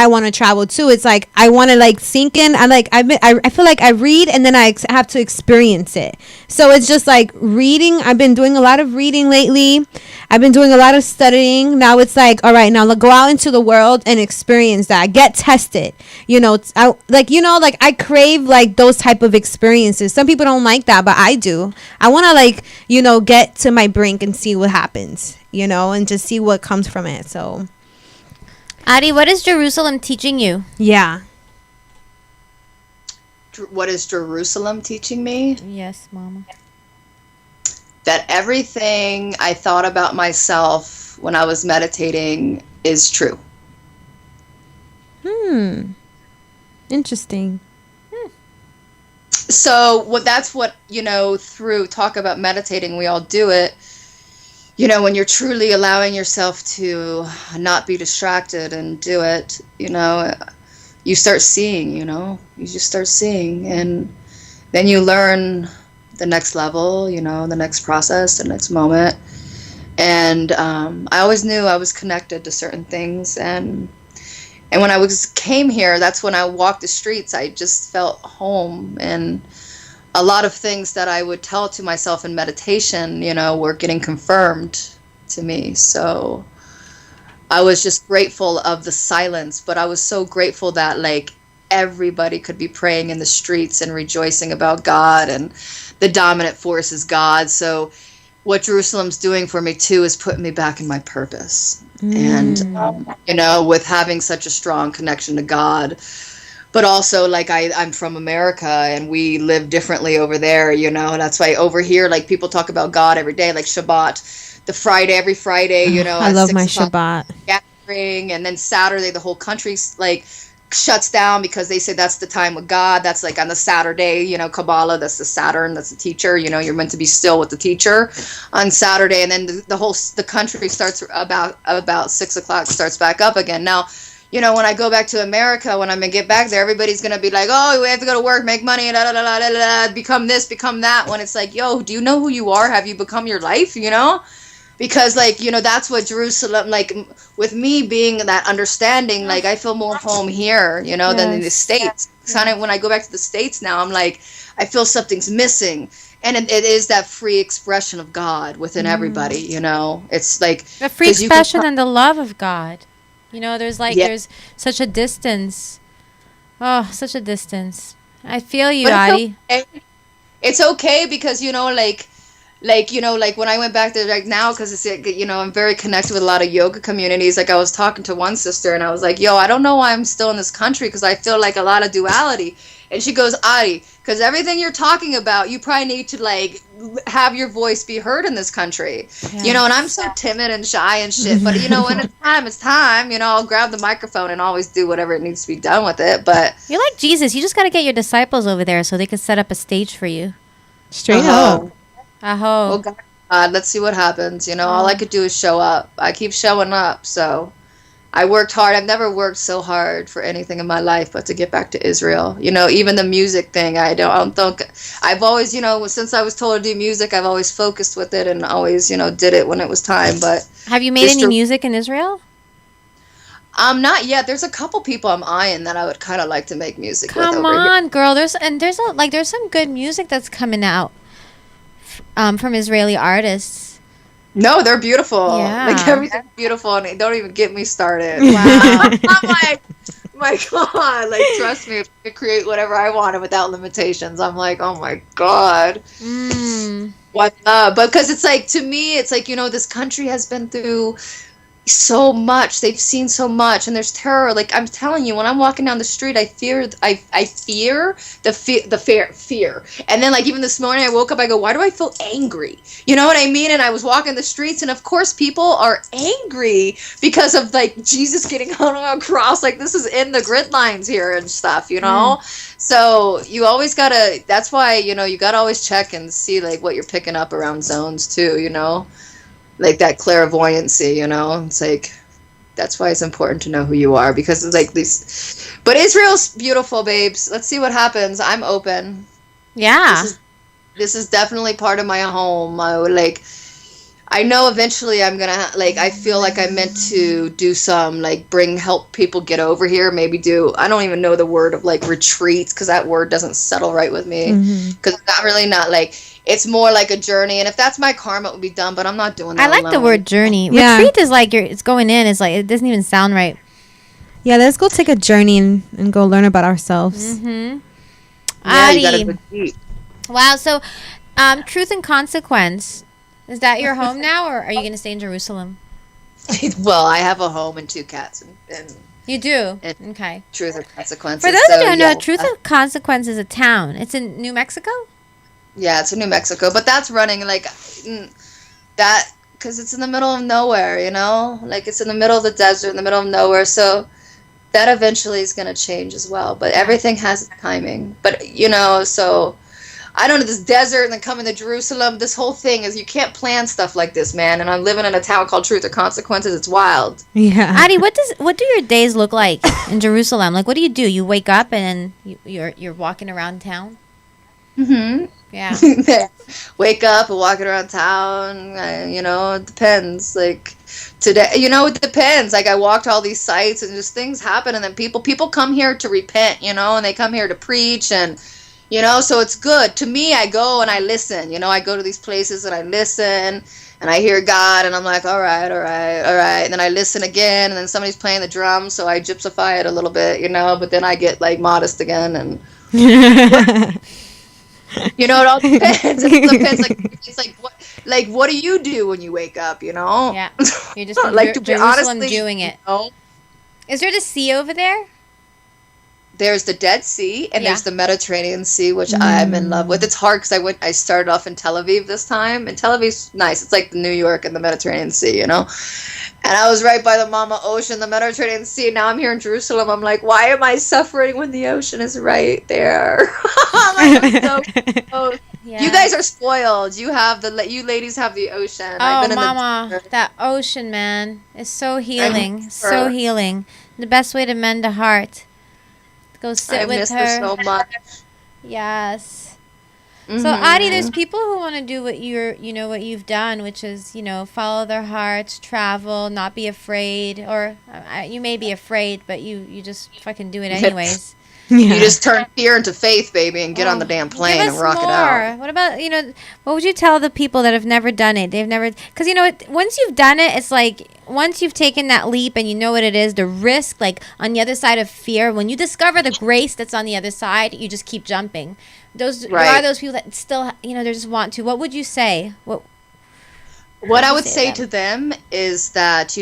I want to travel too. It's like I want to, like, sink in. I feel like I read and then I have to experience it. So it's just like reading. I've been doing a lot of reading lately. I've been doing a lot of studying. Now it's like, all right, now go out into the world and experience that. Get tested. I crave, like, those type of experiences. Some people don't like that, but I do. I want to, like, get to my brink and see what happens, and just see what comes from it. So. Adi, what is Jerusalem teaching you? Yeah. what is Jerusalem teaching me? Yes, Mama. That everything I thought about myself when I was meditating is true. Interesting. So that's what, through talk about meditating, we all do it. When you're truly allowing yourself to not be distracted and do it, you start seeing, you just start seeing, and then you learn the next level, the next process, the next moment. And I always knew I was connected to certain things, and when I came here, that's when I walked the streets. I just felt home, and a lot of things that I would tell to myself in meditation, were getting confirmed to me. So I was just grateful of the silence, but I was so grateful that like everybody could be praying in the streets and rejoicing about God, and the dominant force is God. So what Jerusalem's doing for me too is putting me back in my purpose. And, with having such a strong connection to God, but also like I'm from America and we live differently over there, that's why over here, like people talk about God every day, like Shabbat, every Friday, I love my Shabbat gathering. And then Saturday, the whole country's like shuts down because they say that's the time with God. That's like on the Saturday, Kabbalah, that's the Saturn, that's the teacher, you're meant to be still with the teacher on Saturday. And then the country starts about 6 o'clock, starts back up again. Now, when I go back to America, when I'm going to get back there, everybody's going to be like, oh, we have to go to work, make money, become this, become that. When it's like, yo, do you know who you are? Have you become your life, Because, like, that's what Jerusalem, like, with me being that understanding, like, I feel more home here, than in the States. Kind of when I go back to the States now, I'm like, I feel something's missing. And it is that free expression of God within everybody, It's like... The free expression and the love of God. There's there's such a distance. Oh, such a distance. I feel you, Adi. It's okay because, like when I went back there like now, because it's, I'm very connected with a lot of yoga communities. Like I was talking to one sister and I was like, yo, I don't know why I'm still in this country because I feel like a lot of duality. And she goes, Adi, because everything you're talking about, you probably need to like have your voice be heard in this country. Yes. And I'm so timid and shy and shit. But when it's time, I'll grab the microphone and always do whatever it needs to be done with it. But you're like Jesus. You just got to get your disciples over there so they can set up a stage for you. Straight up. Well, God, let's see what happens. All I could do is show up. I keep showing up. So I worked hard. I've never worked so hard for anything in my life, but to get back to Israel. Even the music thing, I don't think I've always, since I was told to do music, I've always focused with it and always, did it when it was time. But have you made any music in Israel? Not yet. There's a couple people I'm eyeing that I would kind of like to make music with. Come on, girl. There's some good music that's coming out. From Israeli artists. No, they're beautiful. Yeah. Like everything's beautiful, and don't even get me started. Wow. I'm like, my God, like trust me, if I could create whatever I wanted without limitations, I'm like, oh my God. What? But because it's like, to me, it's like, this country has been through so much. They've seen so much, and there's terror. Like I'm telling you, when I'm walking down the street, I fear the fear. And then like even this morning I woke up, I go, why do I feel angry? You know what I mean? And I was walking the streets, and of course people are angry because of like Jesus getting hung on a cross. Like this is in the grid lines here and stuff, So you always gotta, that's why, you gotta always check and see like what you're picking up around zones too, like that clairvoyancy, it's like, that's why it's important to know who you are, because it's like these, but Israel's beautiful, babes. Let's see what happens. I'm open. Yeah. This is definitely part of my home. I know eventually I'm gonna I feel like I'm meant to do some help people get over here. Maybe I don't even know the word of retreats, because that word doesn't settle right with me. Because it's not it's more like a journey, and if that's my karma, it would be done. But I'm not doing that. I like the word journey. Yeah. Retreat is it's going in. It's it doesn't even sound right. Yeah, let's go take a journey and go learn about ourselves. Yeah, you gotta go deep. Wow. So, Truth and Consequence. Is that your home now, or are you going to stay in Jerusalem? Well, I have a home and 2 cats, and You do? And Okay. Truth or Consequences. For those So, who don't yeah. know, Truth or Consequence is a town. It's in New Mexico? Yeah, it's in New Mexico, but that's running like that because it's in the middle of nowhere, you know? Like it's in the middle of the desert, in the middle of nowhere. So that eventually is going to change as well. But everything has its timing. But, you know, so I don't know, this desert and then coming to Jerusalem, this whole thing is you can't plan stuff like this, man. And I'm living in a town called Truth or Consequences. It's wild. Yeah. Adi, what do your days look like in Jerusalem? Like, what do? You wake up and you're walking around town? Mm-hmm. Yeah. Wake up and walking around town, you know, it depends. Like today, you know, it depends. Like I walked all these sites and just things happen, and then people come here to repent, you know, and they come here to preach, and you know, so it's good. To me, I go and I listen, you know, I go to these places and I listen and I hear God and I'm like, all right. And then I listen again and then somebody's playing the drums, so I gypsify it a little bit, you know, but then I get like modest again and you know, it all depends. It depends. Like what do you do when you wake up? You know? Yeah. You're just in like to be Jerusalem honestly, doing it. You know, Is there the sea over there? there's the Dead Sea and Yeah. there's the Mediterranean Sea, which I'm in love with. It's hard because I started off in Tel Aviv this time, and Tel Aviv's nice. It's like New York and the Mediterranean Sea, you know. And I was right by the Mama Ocean, the Mediterranean Sea. Now I'm here in Jerusalem. I'm like, why am I suffering when the ocean is right there? I'm so close. Yeah. You guys are spoiled. You ladies have the ocean. Oh, I've been Mama, in the that ocean, man, is so healing. miss So her. healing. The best way to mend a heart. Go sit I with miss her. her so much. Yes. So Mhm. Adi, there's people who want to do what what you've done, which is, follow their hearts, travel, not be afraid, or you may be afraid, but you just fucking do it anyways. You just turn fear into faith, baby, and get on the damn plane Give and us rock it out. What about, what would you tell the people that have never done it? They've never, because, once you've done it, it's like, once you've taken that leap and you know what it is, the risk, like, on the other side of fear, when you discover the grace that's on the other side, you just keep jumping. There are those people that still, they just want to. What would you say? What I would say to them is that,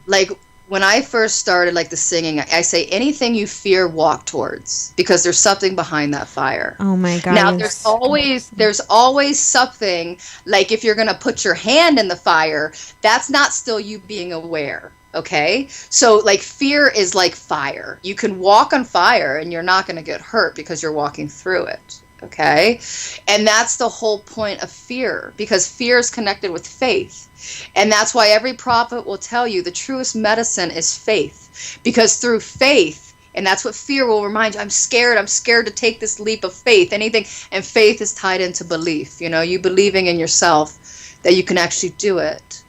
like, when I first started, like, the singing, I say anything you fear, walk towards, because there's something behind that fire. Oh my God. Now, there's always something, like, if you're going to put your hand in the fire, that's not still you being aware. Okay? So, like, fear is like fire. You can walk on fire and you're not going to get hurt because you're walking through it. Okay? And that's the whole point of fear, because fear is connected with faith. And that's why every prophet will tell you the truest medicine is faith. Because through faith, and that's what fear will remind you, I'm scared to take this leap of faith, anything. And faith is tied into belief, you believing in yourself that you can actually do it.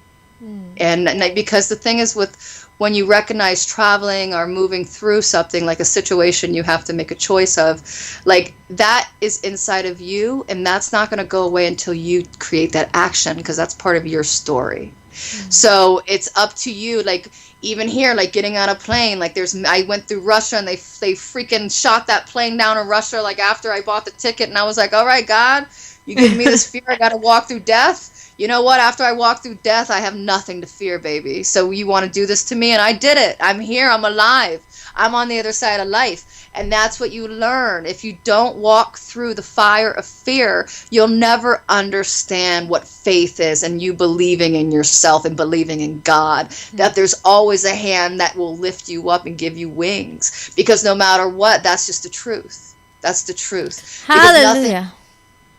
And because the thing is, when you recognize traveling or moving through something like a situation you have to make a choice of, like, that is inside of you, and that's not going to go away until you create that action, because that's part of your story. So it's up to you. Like, even here, like, getting on a plane, like, I went through Russia and they freaking shot that plane down in Russia, like, after I bought the ticket, and I was like, all right, God, you give me this fear, I got to walk through death. You know what? After I walk through death, I have nothing to fear, baby. So you want to do this to me? And I did it. I'm here. I'm alive. I'm on the other side of life. And that's what you learn. If you don't walk through the fire of fear, you'll never understand what faith is, and you believing in yourself and believing in God, that there's always a hand that will lift you up and give you wings. Because no matter what, that's just the truth. That's the truth. Hallelujah.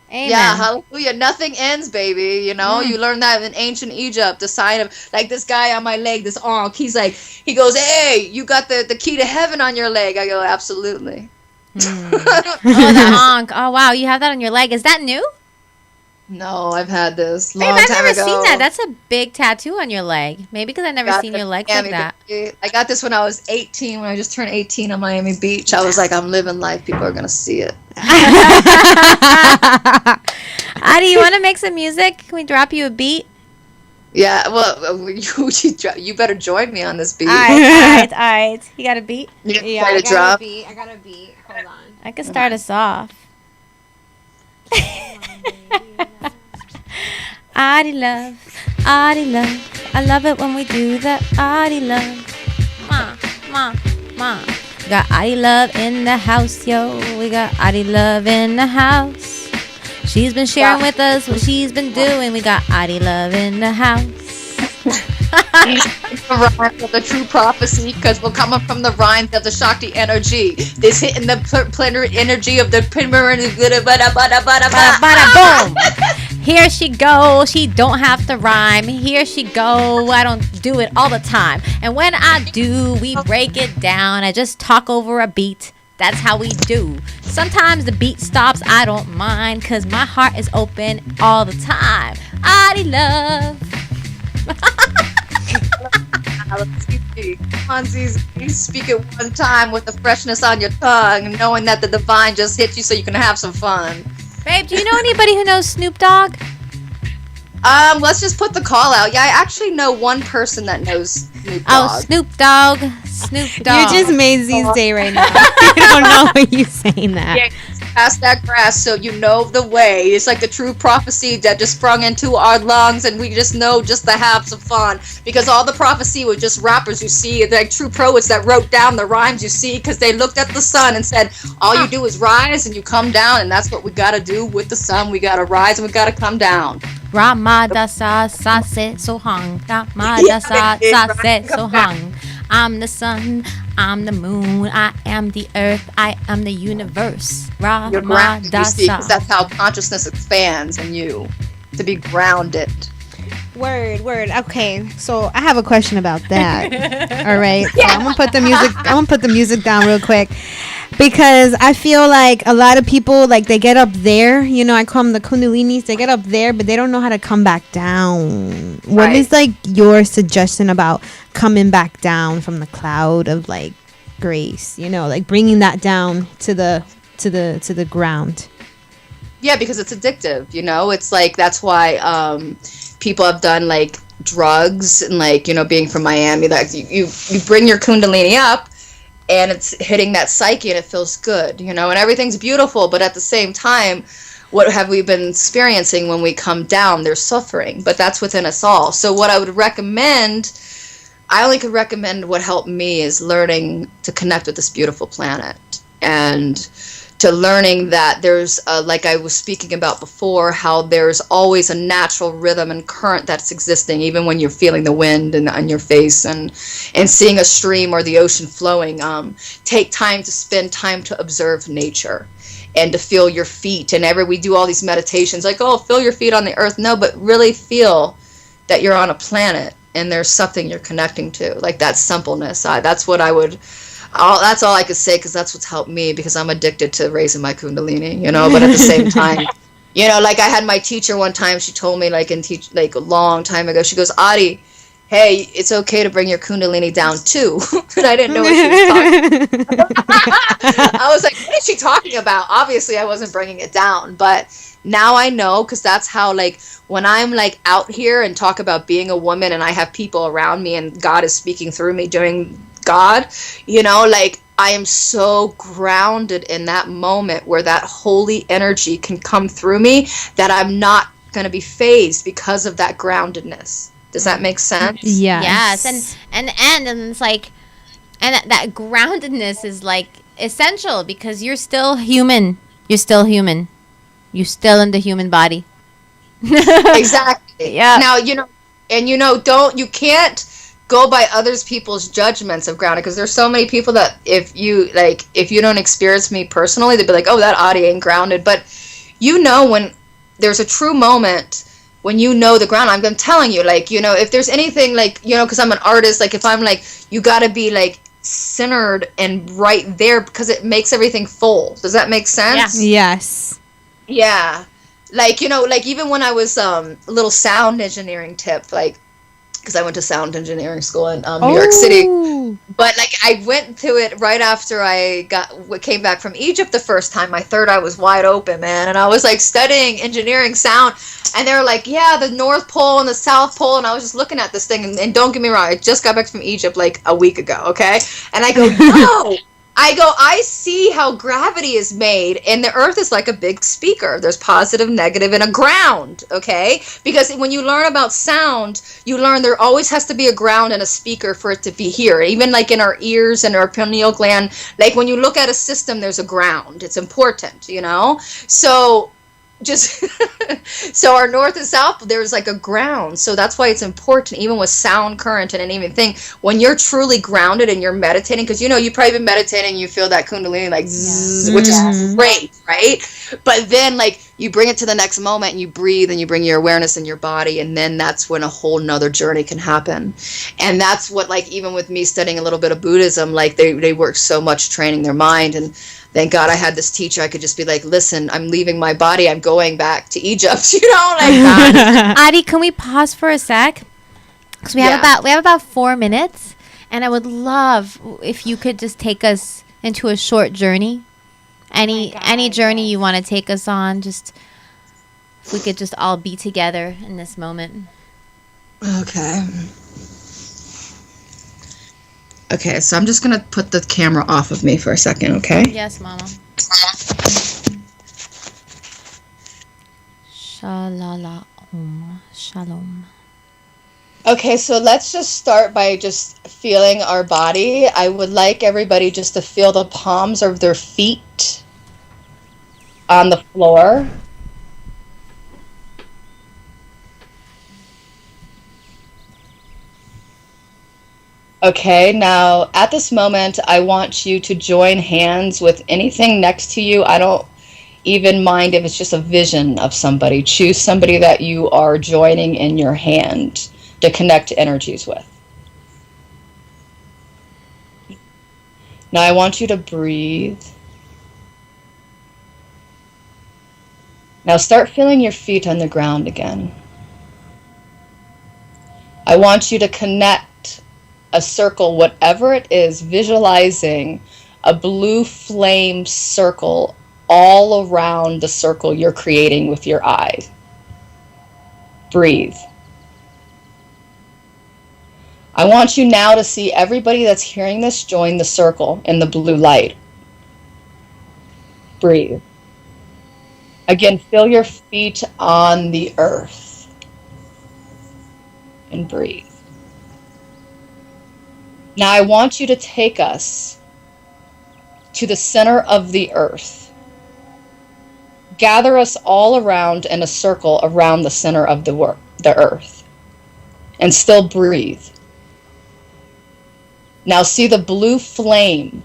Amen. Yeah, hallelujah. Nothing ends, baby. You learn that in ancient Egypt. The sign of, like, this guy on my leg, this Ankh, he goes, hey, you got the key to heaven on your leg. I go, absolutely. Oh, the Ankh. Oh, wow. You have that on your leg. Is that new? No, I've had this Babe, long I've time never ago. seen that. That's a big tattoo on your leg. Maybe because I've never seen your legs like that. I got this when I was 18, when I just turned 18 on Miami Beach. I was like, I'm living life. People are going to see it. Adi, you want to make some music? Can we drop you a beat? Yeah, well, you better join me on this beat. All right. You got a beat? You got to drop. I got a beat. Hold on. I can start us off. Adi love, I love it when we do the Adi love. Got Adi Love in the house, yo. We got Adi Love in the house. She's been sharing with us what she's been doing. We got Adi Love in the house. The rhymes of the true prophecy, because we're coming from the rhymes of the Shakti energy. This hitting the plenary energy of the boom. Here she go. She don't have to rhyme. Here she go. I don't do it all the time. And when I do, we break it down. I just talk over a beat. That's how we do. Sometimes the beat stops. I don't mind, because my heart is open all the time. Adi Love. Come on, ZZ, speak it one time with the freshness on your tongue, knowing that the divine just hit you so you can have some fun. Babe, do you know anybody who knows Snoop Dogg? Let's just put the call out. Yeah, I actually know one person that knows Snoop Dogg. Oh, Snoop Dogg. Snoop Dogg. You just made Z's day right now. I don't know why you saying that. Yeah, past that grass, so you know the way. It's like the true prophecy that just sprung into our lungs, and we just know just to have some fun. Because all the prophecy was just rappers, you see, like true poets that wrote down the rhymes, you see, because they looked at the sun and said, all you do is rise and you come down, and that's what we got to do with the sun. We got to rise and we got to come down. Ramada sa sa se so hung. Ramada sa sa se so hung. I'm the sun, I'm the moon, I am the earth, I am the universe. You're grounded, you see, 'cause that's how consciousness expands in you, to be grounded. Word. Okay, so I have a question about that. All right, so I'm gonna put the music down real quick, because I feel like a lot of people, like, they get up there, you know, I call them the kundalinis, they get up there, but they don't know how to come back down. What is, like, your suggestion about coming back down from the cloud of, like, grace, you know, like bringing that down to the ground? Yeah, because it's addictive, you know, it's like, that's why people have done, like, drugs, and, like, you know, being from Miami, that you bring your kundalini up, and it's hitting that psyche, and it feels good, you know, and everything's beautiful, but at the same time, what have we been experiencing when we come down? There's suffering, but that's within us all. So what I would recommend, I only could recommend what helped me, is learning to connect with this beautiful planet, and to learning that there's, like I was speaking about before, how there's always a natural rhythm and current that's existing, even when you're feeling the wind on your face, and seeing a stream or the ocean flowing. Take time to spend time to observe nature, and to feel your feet. And we do all these meditations, like, oh, feel your feet on the earth. No, but really feel that you're on a planet, and there's something you're connecting to, like that simpleness. That's what I would... that's all I could say, because that's what's helped me, because I'm addicted to raising my kundalini, you know, but at the same time, you know, like I had my teacher one time, she told me, like, like a long time ago, she goes, Adi, hey, it's okay to bring your kundalini down too. And I didn't know what she was talking about. I was like, what is she talking about? Obviously I wasn't bringing it down, but now I know, because that's how, like, when I'm, like, out here and talk about being a woman, and I have people around me, and God is speaking through me, doing God, you know, like, I am so grounded in that moment where that holy energy can come through me, that I'm not going to be phased because of that groundedness. Does that make sense? Yes. And it's like, and that groundedness is, like, essential, because you're still human. You're still human. You're still in the human body. Exactly. Yeah. Now, you know, and you know, you can't go by others people's judgments of grounded, because there's so many people that if you don't experience me personally, they'd be like, oh, that Adi ain't grounded. But you know, when there's a true moment when you know the ground, I'm telling you, like, you know, if there's anything, like, you know, because I'm an artist, like, if I'm like, you got to be, like, centered and right there, because it makes everything full. Does that make sense? Yes. Yeah. Like, you know, like, even when I was a little sound engineering tip, like, because I went to sound engineering school in New York City. But, like, I went to it right after I came back from Egypt the first time. My third eye was wide open, man. And I was, like, studying engineering sound. And they were like, yeah, the North Pole and the South Pole. And I was just looking at this thing. And don't get me wrong, I just got back from Egypt, like, a week ago, okay? And I go, no, I see how gravity is made, and the earth is like a big speaker. There's positive, negative, and a ground, okay? Because when you learn about sound, you learn there always has to be a ground and a speaker for it to be here. Even like in our ears and our pineal gland, like when you look at a system, there's a ground. It's important, you know? So just so our north and south, there's like a ground. So that's why it's important, even with sound current and even thing, when you're truly grounded and you're meditating, because you know you've probably been meditating, you feel that kundalini like zzz, which is great, right? But then like you bring it to the next moment and you breathe and you bring your awareness in your body, and then that's when a whole nother journey can happen. And that's what, like, even with me studying a little bit of Buddhism, like they work so much training their mind. And thank God I had this teacher. I could just be like, listen, I'm leaving my body. I'm going back to Egypt, you know, like that. Adi, can we pause for a sec? Because we have about 4 minutes, and I would love if you could just take us into a short journey. Any journey you want to take us on, just if we could just all be together in this moment. Okay, so I'm just going to put the camera off of me for a second, okay? Yes, Mama. Shalom. Okay, so let's just start by just feeling our body. I would like everybody just to feel the palms of their feet on the floor. Okay, now at this moment, I want you to join hands with anything next to you. I don't even mind if it's just a vision of somebody. Choose somebody that you are joining in your hand to connect energies with. Now I want you to breathe. Now start feeling your feet on the ground again. I want you to connect a circle, whatever it is, visualizing a blue flame circle all around the circle you're creating with your eye. Breathe. I want you now to see everybody that's hearing this join the circle in the blue light. Breathe. Again, feel your feet on the earth. And breathe. Now I want you to take us to the center of the earth. Gather us all around in a circle around the center of the earth. And still breathe. Now see the blue flame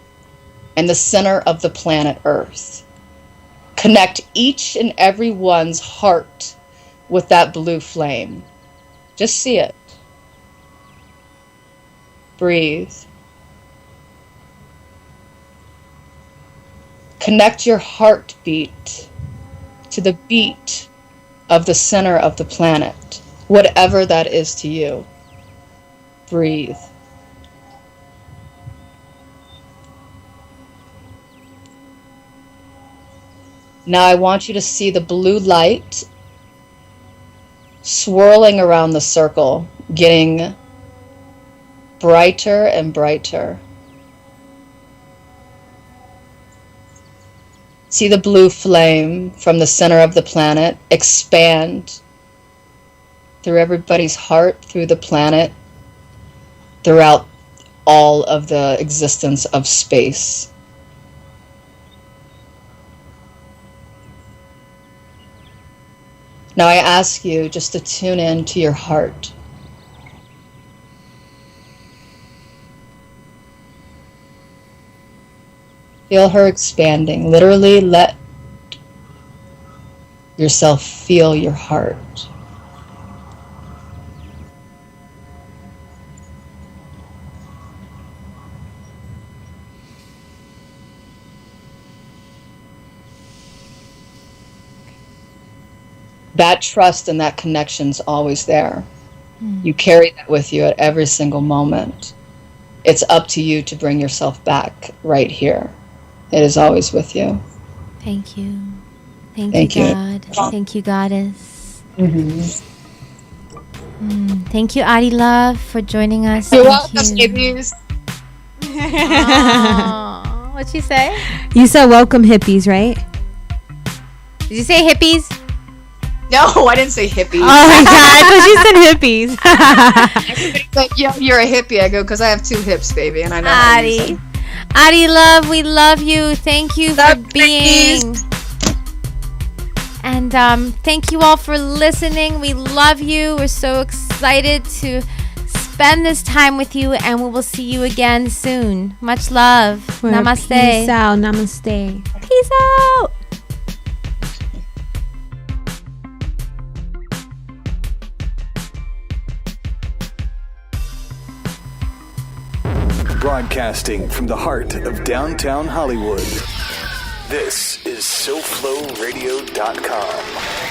in the center of the planet Earth. Connect each and every one's heart with that blue flame. Just see it. Breathe. Connect your heartbeat to the beat of the center of the planet, whatever that is to you. Breathe. Now I want you to see the blue light swirling around the circle, getting brighter and brighter. See the blue flame from the center of the planet expand through everybody's heart, through the planet, throughout all of the existence of space. Now I ask you just to tune in to your heart. Feel her expanding. Literally let yourself feel your heart. That trust and that connection's always there. You carry that with you at every single moment. It's up to you to bring yourself back right here. It is always with you. Thank you. Thank you, God. Thank you, Goddess. Thank you, Adi Love, for joining us. You're welcome, babies. Oh, What'd she say? You said welcome hippies, right? Did you say hippies? No, I didn't say hippie. Oh my god, I thought you said hippies. Everybody's like, yo, you're a hippie. I go, because I have 2 hips, baby, and I know Adi. Adi, love, we love you. Thank you for being. And thank you all for listening. We love you. We're so excited to spend this time with you, and we will see you again soon. Much love. Namaste. Peace out. Namaste. Peace out. Broadcasting from the heart of downtown Hollywood. This is SoFloRadio.com.